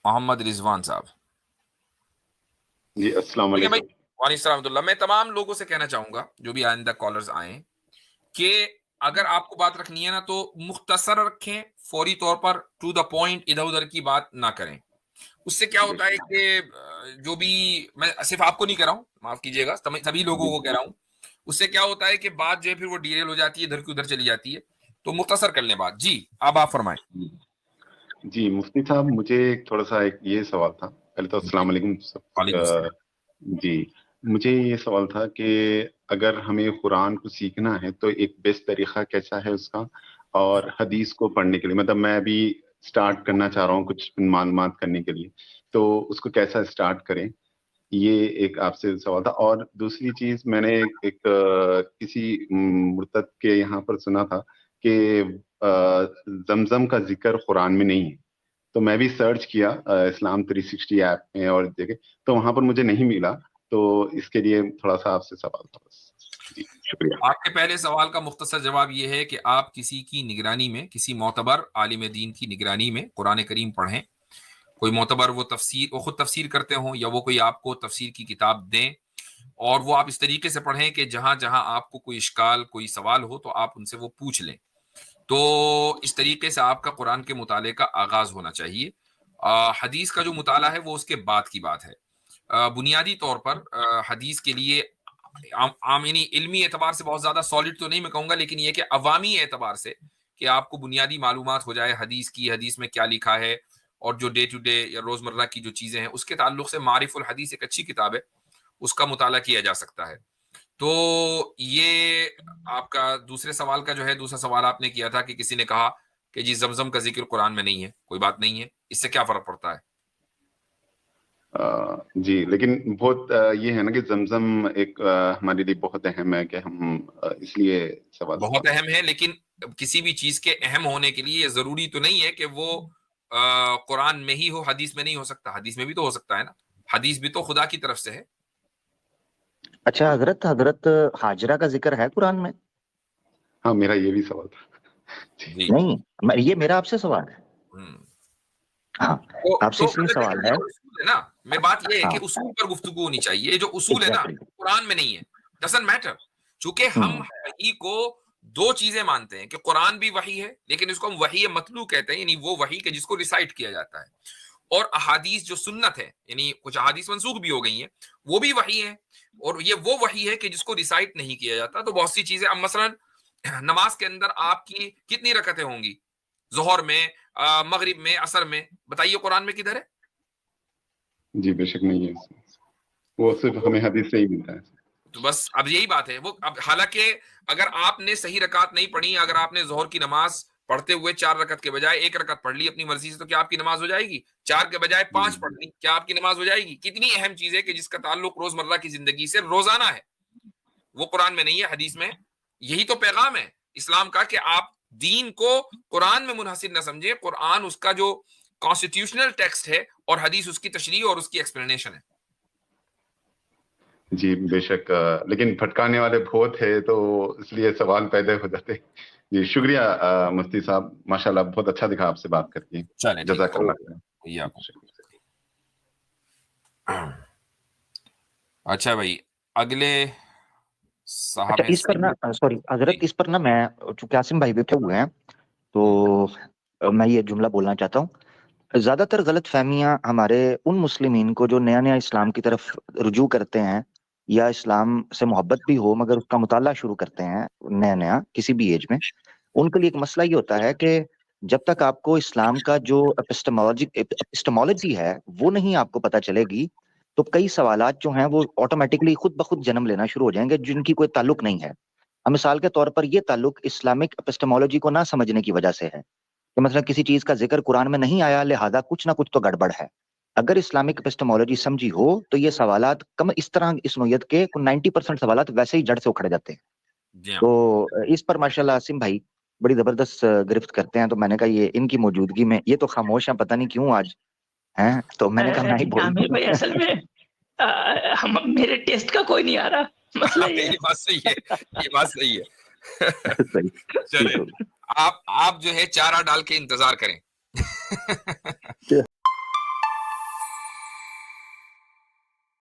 محمد رضوان صاحب. جی السلام ٹھیک ہے بھائی, علیکم. وعلیکم السلام ورحمۃ اللہ. میں تمام لوگوں سے کہنا چاہوں گا جو بھی آئندہ کالرز آئیں کہ اگر آپ کو بات رکھنی ہے نا تو مختصر رکھیں, فوری طور پر ٹو دا پوائنٹ, ادھر ادھر کی بات نہ کریں. اس سے کیا ہوتا ہے کہ جو بھی, میں صرف آپ کو نہیں کہہ رہا ہوں, معاف کیجیے گا, سبھی لوگوں کو کہہ رہا ہوں, اس سے کیا ہوتا ہے کہ بات جو ہے پھر وہ ڈیریل ہو جاتی ہے, ادھر کی ادھر چلی جاتی ہے. تو مختصر کر لیں بات. جی اب آپ فرمائیں. جی مفتی صاحب, مجھے تھوڑا سا ایک یہ سوال تھا. پہلے تو السلام علیکم وعلیکم السلام. جی مجھے یہ سوال تھا کہ اگر ہمیں قرآن کو سیکھنا ہے تو ایک بیسٹ طریقہ کیسا ہے اس کا, اور حدیث کو پڑھنے کے لیے, مطلب میں ابھی اسٹارٹ کرنا چاہ رہا ہوں کچھ معلومات کرنے کے لیے, تو اس کو کیسا اسٹارٹ کریں, یہ ایک آپ سے سوال تھا. اور دوسری چیز, میں نے ایک کسی مرتد کے یہاں پر سنا تھا کہ زمزم کا ذکر قرآن میں نہیں ہے, تو میں بھی سرچ کیا اسلام 360 ایپ میں اور دیکھے, تو وہاں پر مجھے نہیں ملا. تو اس کے لیے تھوڑا سا آپ سے سوال تھا بس. جی شکریہ. آپ کے پہلے سوال کا مختصر جواب یہ ہے کہ آپ کسی کی نگرانی میں, کسی معتبر عالم دین کی نگرانی میں قرآن کریم پڑھیں. کوئی معتبر وہ خود تفسیر کرتے ہوں, یا وہ کوئی آپ کو تفسیر کی کتاب دیں, اور وہ آپ اس طریقے سے پڑھیں کہ جہاں جہاں آپ کو کوئی اشکال, کوئی سوال ہو تو آپ ان سے وہ پوچھ لیں. تو اس طریقے سے آپ کا قرآن کے مطالعے کا آغاز ہونا چاہیے. حدیث کا جو مطالعہ ہے وہ اس کے بعد کی بات ہے. بنیادی طور پر حدیث کے لیے یعنی علمی اعتبار سے بہت زیادہ سالڈ تو نہیں میں کہوں گا, لیکن یہ کہ عوامی اعتبار سے کہ آپ کو بنیادی معلومات ہو جائے حدیث کی, حدیث میں کیا لکھا ہے, اور جو ڈے ٹو ڈے یا روزمرہ کی جو چیزیں ہیں اس کے تعلق سے معارف الحدیث ایک اچھی کتاب ہے, اس کا مطالعہ کیا جا سکتا ہے. تو یہ آپ کا دوسرے سوال کا جو ہے, دوسرا سوال آپ نے کیا تھا کہ کسی نے کہا کہ جی زمزم کا ذکر قرآن میں نہیں ہے. کوئی بات نہیں ہے, اس سے کیا فرق پڑتا ہے؟ جی لیکن بہت یہ ہے نا کہ زمزم ایک ہمارے لیے بہت اہم ہے, کہ ہم اس لیے سوال بہت اہم ہے, لیکن کسی بھی چیز کے اہم ہونے کے لیے ضروری تو نہیں ہے کہ وہ قرآن میں ہی ہو, حدیث میں نہیں ہو سکتا. حدیث میں بھی تو ہو سکتا ہے نا, حدیث بھی تو خدا کی طرف سے ہے. اچھا حضرت ہاجرہ کا ذکر ہے قرآن میں؟ ہاں میرا یہ بھی سوال تھا. جی نہیں, یہ میرا آپ سے سوال ہے. ہاں آپ سے اس لیے سوال ہے نا, میں بات یہ ہے ہاں کہ اصول پر گفتگو ہونی چاہیے. جو اصول ہے نا قرآن میں نہیں ہے, ڈزنٹ میٹر. چونکہ ہم وحی کو دو چیزیں مانتے ہیں, کہ قرآن بھی وحی ہے لیکن اس کو ہم وحی مطلوع کہتے ہیں, یعنی وہ وحی کہ جس کو ریسائٹ کیا جاتا ہے, اور احادیث جو سنت ہے, یعنی کچھ احادیث منسوخ بھی ہو گئی ہیں, وہ بھی وحی ہے. اور یہ وہ وحی ہے کہ جس کو ریسائٹ نہیں کیا جاتا. تو بہت سی چیزیں, اب مثلا نماز کے اندر آپ کی کتنی رکعتیں ہوں گی, ظہر میں, مغرب میں, عصر میں, بتائیے قرآن میں کدھر ہے؟ جی بے شک نہیں ہے, وہ صرف ہمیں حدیث سے ہی ملتا ہے. تو بس اب یہی بات ہے. وہ اب حالانکہ اگر آپ نے صحیح رکعت نہیں پڑھی, اگر آپ نے ظہر کی نماز پڑھتے ہوئے 4 رکعت کے بجائے 1 رکعت پڑھ لی اپنی مرضی سے, تو کیا آپ کی نماز ہو جائے گی؟ 4 کے بجائے 5 پڑھ لی, کیا آپ کی نماز ہو جائے گی؟ کتنی اہم چیز ہے کہ جس کا تعلق روزمرہ کی زندگی سے روزانہ ہے, وہ قرآن میں نہیں ہے, حدیث میں. یہی تو پیغام ہے اسلام کا, کہ آپ دین کو قرآن میں منحصر نہ سمجھیں. قرآن اس کا جو کانسٹیٹیوشنل ٹیکسٹ ہے, اور حدیث اس کی تشریح اور اس کی ایکسپلینیشن ہے. جی بے شک, لیکن بھٹکانے والے بہت ہے, تو اس لیے سوال پیدا ہو جاتے. جی شکریہ مفتی صاحب, ماشاءاللہ بہت اچھا دکھا آپ سے بات کر کے. چلیں ٹھیک جزاک اللہ خیر. اچھا بھائی, اگلے صاحب اچھا اس پر نا, سوری حضرت, اس پر نا میں, چونکہ عاصم بھائی بیٹھے ہوئے ہیں تو میں یہ جملہ بولنا چاہتا ہوں. زیادہ تر غلط فہمیاں ہمارے ان مسلمین کو جو نیا نیا اسلام کی طرف رجوع کرتے ہیں, یا اسلام سے محبت بھی ہو مگر اس کا مطالعہ شروع کرتے ہیں نیا نیا کسی بھی ایج میں, ان کے لیے ایک مسئلہ یہ ہوتا ہے کہ جب تک آپ کو اسلام کا جو اپسٹمالوجی ہے وہ نہیں آپ کو پتہ چلے گی, تو کئی سوالات جو ہیں وہ آٹومیٹکلی خود بخود جنم لینا شروع ہو جائیں گے جن کی کوئی تعلق نہیں ہے. مثال کے طور پر یہ تعلق اسلامک اپسٹمالوجی کو نہ سمجھنے کی وجہ سے ہے, کہ مثلا کسی چیز کا ذکر قرآن میں نہیں آیا, لہذا کچھ نہ کچھ تو گڑبڑ ہے. اگر اسلامک اپسٹمالوجی سمجھی ہو تو یہ سوالات کم, اس طرح اس نوعیت کے 90% سوالات ویسے ہی جڑ سے اکھڑ جاتے ہیں. تو اس پر ماشاءاللہ عاصم بھائی بڑی زبردست گرفت کرتے ہیں, تو میں نے کہا یہ ان کی موجودگی میں, یہ تو خاموش ہیں پتہ نہیں کیوں آج ہیں, تو میں نے کہا میں ہی بول. عامر بھائی اصل میں میرے ٹیسٹ کا کوئی نہیں آ رہا, مسئلہ یہ بات صحیح ہے, یہ بات صحیح ہے. چلے صحیح. آپ جو ہے چارہ ڈال کے انتظار کریں.